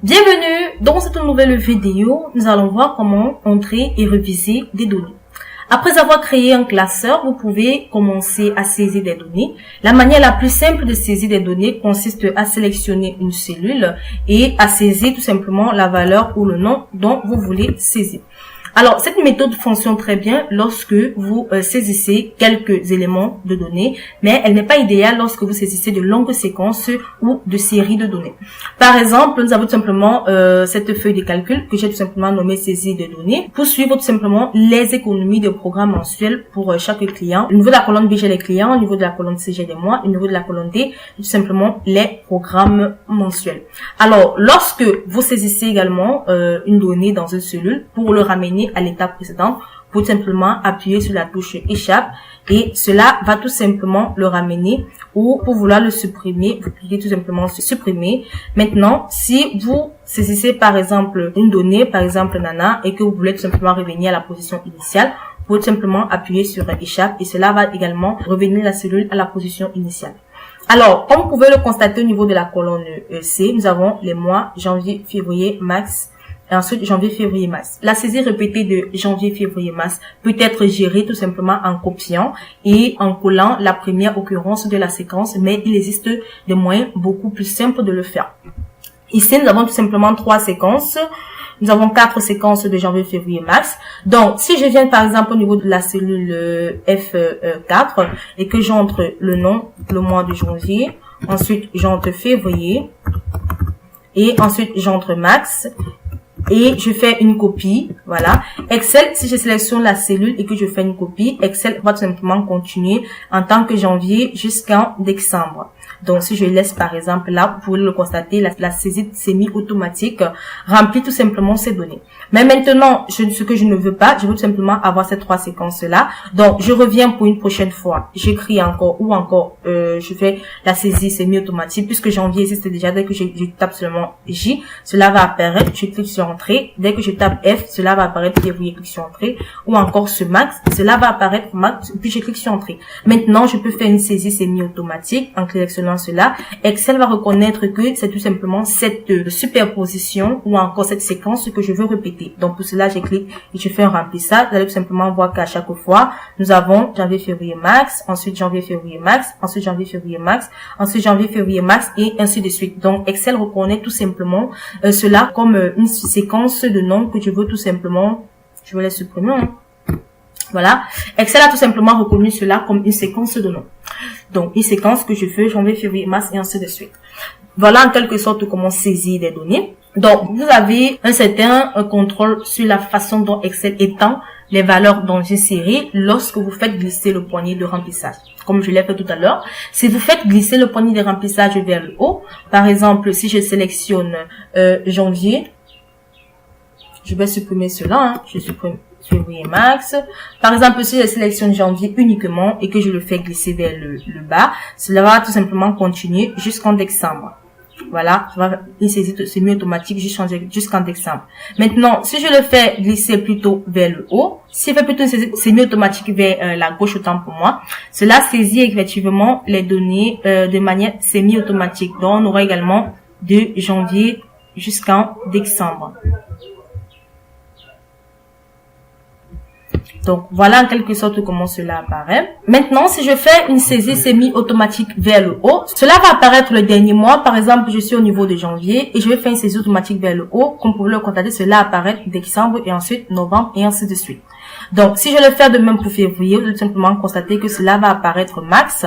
Bienvenue dans cette nouvelle vidéo. Nous allons voir comment entrer et réviser des données. Après avoir créé un classeur, vous pouvez commencer à saisir des données. La manière la plus simple de saisir des données consiste à sélectionner une cellule et à saisir tout simplement la valeur ou le nom dont vous voulez saisir. Alors, cette méthode fonctionne très bien lorsque vous saisissez quelques éléments de données, mais elle n'est pas idéale lorsque vous saisissez de longues séquences ou de séries de données. Par exemple, nous avons tout simplement cette feuille de calcul que j'ai tout simplement nommée saisie de données pour suivre tout simplement les économies de programmes mensuels pour chaque client. Au niveau de la colonne B, j'ai les clients, au niveau de la colonne C, j'ai des mois, au niveau de la colonne D, tout simplement les programmes mensuels. Alors, lorsque vous saisissez également une donnée dans une cellule pour le ramener à l'étape précédente, vous simplement appuyer sur la touche échappe et cela va tout simplement le ramener, ou pour vouloir le supprimer, vous cliquez tout simplement sur supprimer. Maintenant, si vous saisissez par exemple une donnée, par exemple Nana, et que vous voulez tout simplement revenir à la position initiale, vous pouvez tout simplement appuyer sur échappe et cela va également revenir la cellule à la position initiale. Alors, comme vous pouvez le constater au niveau de la colonne C, nous avons les mois janvier, février, mars, et ensuite janvier, février, mars. La saisie répétée de janvier, février, mars peut être gérée tout simplement en copiant et en collant la première occurrence de la séquence, mais il existe des moyens beaucoup plus simples de le faire. Ici, nous avons tout simplement 3 séquences. Nous avons 4 séquences de janvier, février, mars. Donc, si je viens par exemple au niveau de la cellule F4 et que j'entre le nom, le mois de janvier, ensuite j'entre février et ensuite j'entre mars, et je fais une copie, voilà. Excel, si je sélectionne la cellule et que je fais une copie, Excel va tout simplement continuer en tant que janvier jusqu'en décembre. Donc, si je laisse par exemple là, vous pouvez le constater, la saisie semi-automatique remplit tout simplement ces données. Mais maintenant, ce que je ne veux pas, je veux tout simplement avoir ces 3 séquences-là. Donc, je reviens pour une prochaine fois. J'écris encore ou encore, je fais la saisie semi-automatique puisque janvier existe déjà. Dès que je tape seulement J, cela va apparaître. Je clique sur Entrée. Dès que je tape F, cela va apparaître février, clique sur Entrée. Ou encore ce max, cela va apparaître max, puis je clique sur Entrée. Maintenant, je peux faire une saisie semi-automatique en sélectionnant cela. Excel va reconnaître que c'est tout simplement cette superposition ou encore cette séquence que je veux répéter. Donc pour cela, je clique et je fais un remplissage. Vous allez tout simplement voir qu'à chaque fois, nous avons janvier, février, mars, ensuite janvier, février, mars, ensuite janvier, février, mars, ensuite janvier, février, mars et ainsi de suite. Donc Excel reconnaît tout simplement cela comme une séquence de noms que je veux tout simplement, je vais les supprimer. Voilà. Excel a tout simplement reconnu cela comme une séquence de noms. Donc, une séquence que je fais janvier, février, mars et ainsi de suite. Voilà en quelque sorte comment saisir des données. Donc, vous avez un certain contrôle sur la façon dont Excel étend les valeurs dans une série lorsque vous faites glisser le poignet de remplissage. Comme je l'ai fait tout à l'heure, si vous faites glisser le poignet de remplissage vers le haut, par exemple, si je sélectionne janvier, je vais supprimer cela, je supprime février, mars. Par exemple, si je sélectionne janvier uniquement et que je le fais glisser vers le bas, cela va tout simplement continuer jusqu'en décembre. Voilà, il saisit semi-automatique jusqu'en décembre. Maintenant, si je le fais glisser plutôt vers le haut, s'il fait plutôt semi-automatique vers la gauche autant pour moi, cela saisit effectivement les données de manière semi-automatique. Donc, on aura également de janvier jusqu'en décembre. Donc, voilà en quelque sorte comment cela apparaît. Maintenant, si je fais une saisie semi-automatique vers le haut, cela va apparaître le dernier mois. Par exemple, je suis au niveau de janvier et je vais faire une saisie automatique vers le haut. Comme vous pouvez le constater, cela apparaît décembre et ensuite novembre et ainsi de suite. Donc, si je le fais de même pour février, vous allez simplement constater que cela va apparaître mars,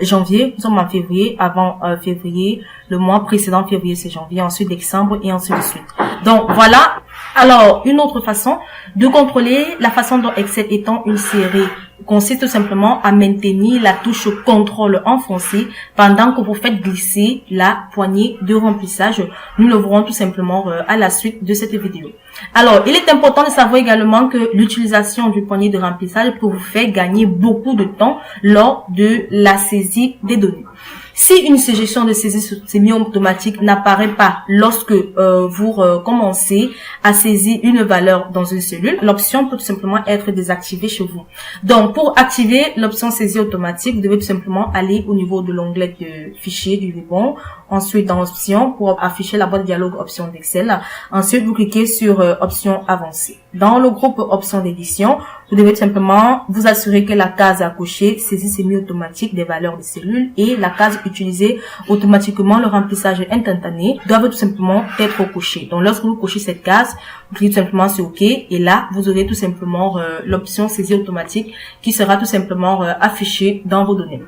janvier, nous sommes en février, avant février, le mois précédent février c'est janvier, ensuite décembre et ainsi de suite. Donc, voilà. Alors, une autre façon de contrôler la façon dont Excel étend une série consiste tout simplement à maintenir la touche contrôle enfoncée pendant que vous faites glisser la poignée de remplissage. Nous le verrons tout simplement à la suite de cette vidéo. Alors, il est important de savoir également que l'utilisation du poignet de remplissage peut vous faire gagner beaucoup de temps lors de la saisie des données. Si une suggestion de saisie semi-automatique n'apparaît pas lorsque vous commencez à saisir une valeur dans une cellule, l'option peut tout simplement être désactivée chez vous. Donc, pour activer l'option saisie automatique, vous devez tout simplement aller au niveau de l'onglet de fichier du ruban. Ensuite, dans options, pour afficher la boîte dialogue option d'Excel. Ensuite, vous cliquez sur options avancées. Dans le groupe options d'édition, vous devez tout simplement vous assurer que la case à cocher saisie semi-automatique des valeurs des cellules et la case utiliser automatiquement le remplissage instantané doivent tout simplement être cochées. Donc, lorsque vous cochez cette case, vous cliquez tout simplement sur OK et là, vous aurez tout simplement l'option saisie automatique qui sera tout simplement affichée dans vos données.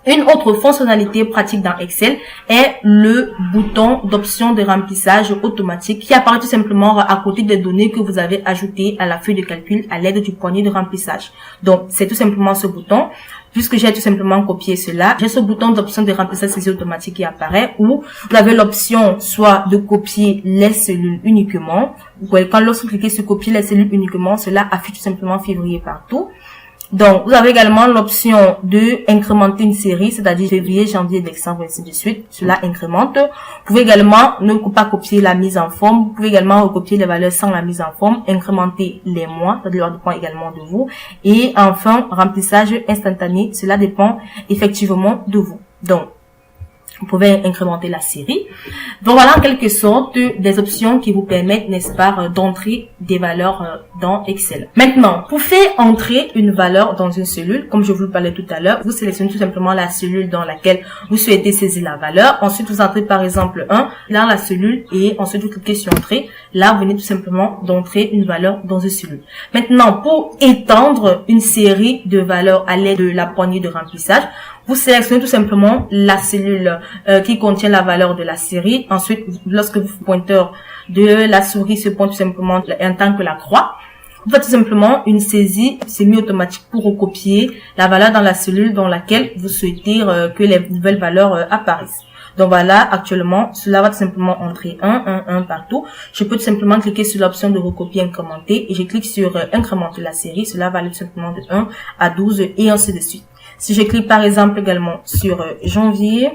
Une autre fonctionnalité pratique dans Excel est le bouton d'option de remplissage automatique qui apparaît tout simplement à côté des données que vous avez ajoutées à la feuille de calcul à l'aide du poignet de remplissage. Donc, c'est tout simplement ce bouton. Puisque j'ai tout simplement copié cela, j'ai ce bouton d'option de remplissage saisie automatique qui apparaît où vous avez l'option soit de copier les cellules uniquement. Vous voyez, lorsque vous cliquez sur copier les cellules uniquement, cela affiche tout simplement février partout. Donc, vous avez également l'option de incrémenter une série, c'est-à-dire février, janvier, décembre, ainsi de suite. Cela incrémente. Vous pouvez également ne pas copier la mise en forme. Vous pouvez également recopier les valeurs sans la mise en forme, incrémenter les mois, ça dépend également de vous. Et enfin, remplissage instantané, cela dépend effectivement de vous. Donc, vous pouvez incrémenter la série. Donc voilà en quelque sorte des options qui vous permettent, n'est-ce pas, d'entrer des valeurs dans Excel. Maintenant, pour faire entrer une valeur dans une cellule, comme je vous le parlais tout à l'heure, vous sélectionnez tout simplement la cellule dans laquelle vous souhaitez saisir la valeur. Ensuite, vous entrez par exemple 1 dans la cellule et ensuite vous cliquez sur Entrée. Là, vous venez tout simplement d'entrer une valeur dans une cellule. Maintenant, pour étendre une série de valeurs à l'aide de la poignée de remplissage, vous sélectionnez tout simplement la cellule qui contient la valeur de la série. Ensuite, lorsque le pointeur de la souris se pointe tout simplement en tant que la croix, vous faites tout simplement une saisie semi-automatique pour recopier la valeur dans la cellule dans laquelle vous souhaitez que les nouvelles valeurs apparaissent. Donc voilà, actuellement, cela va tout simplement entrer 1 partout. Je peux tout simplement cliquer sur l'option de recopier incrémenter et je clique sur incrémenter la série. Cela va aller tout simplement de 1 à 12 et ainsi de suite. Si je clique par exemple également sur janvier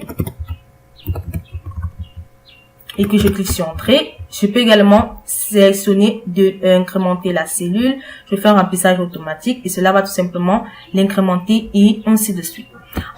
et que je clique sur entrée, je peux également sélectionner de incrémenter la cellule. Je fais un remplissage automatique et cela va tout simplement l'incrémenter et ainsi de suite.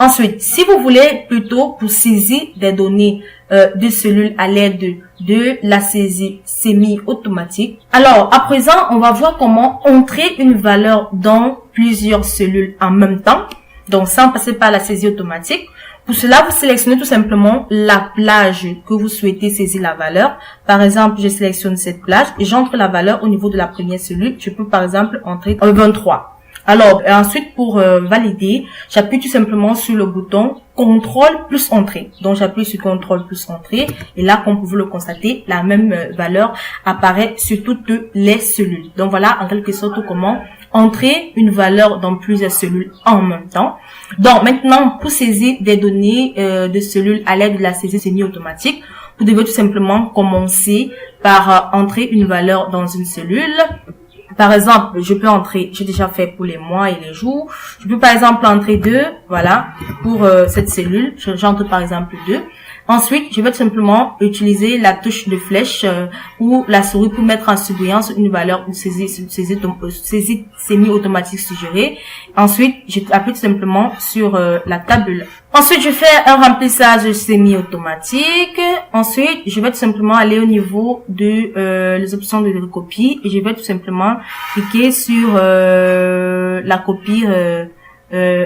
Ensuite, si vous voulez plutôt pour saisir des données de cellules à l'aide de la saisie semi-automatique, alors à présent, on va voir comment entrer une valeur dans plusieurs cellules en même temps. Donc, sans passer par la saisie automatique. Pour cela, vous sélectionnez tout simplement la plage que vous souhaitez saisir la valeur. Par exemple, je sélectionne cette plage et j'entre la valeur au niveau de la première cellule. Je peux par exemple entrer 23. Alors, ensuite, pour valider, j'appuie tout simplement sur le bouton CTRL plus Entrée. Donc, j'appuie sur CTRL plus Entrée. Et là, comme vous le constatez, la même valeur apparaît sur toutes les cellules. Donc, voilà en quelque sorte comment entrer une valeur dans plusieurs cellules en même temps. Donc, maintenant, pour saisir des données de cellules à l'aide de la saisie semi-automatique, vous devez tout simplement commencer par entrer une valeur dans une cellule. Par exemple, je peux entrer, j'ai déjà fait pour les mois et les jours. Je peux par exemple entrer 2, voilà, pour cette cellule. J'entre par exemple 2. Ensuite, je vais tout simplement utiliser la touche de flèche ou la souris pour mettre en surbrillance une valeur ou saisie semi-automatique suggérée. Ensuite, j'appuie tout simplement sur la table. Ensuite, je fais un remplissage semi-automatique. Ensuite, je vais tout simplement aller au niveau de les options de copie et je vais tout simplement cliquer sur la copie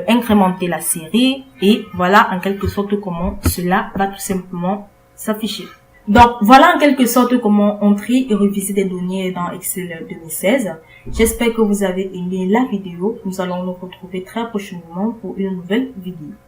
incrémenter la série et voilà en quelque sorte comment cela va tout simplement s'afficher. Donc voilà en quelque sorte comment entrer et réviser des données dans Excel 2016. J'espère que vous avez aimé la vidéo. Nous allons nous retrouver très prochainement pour une nouvelle vidéo.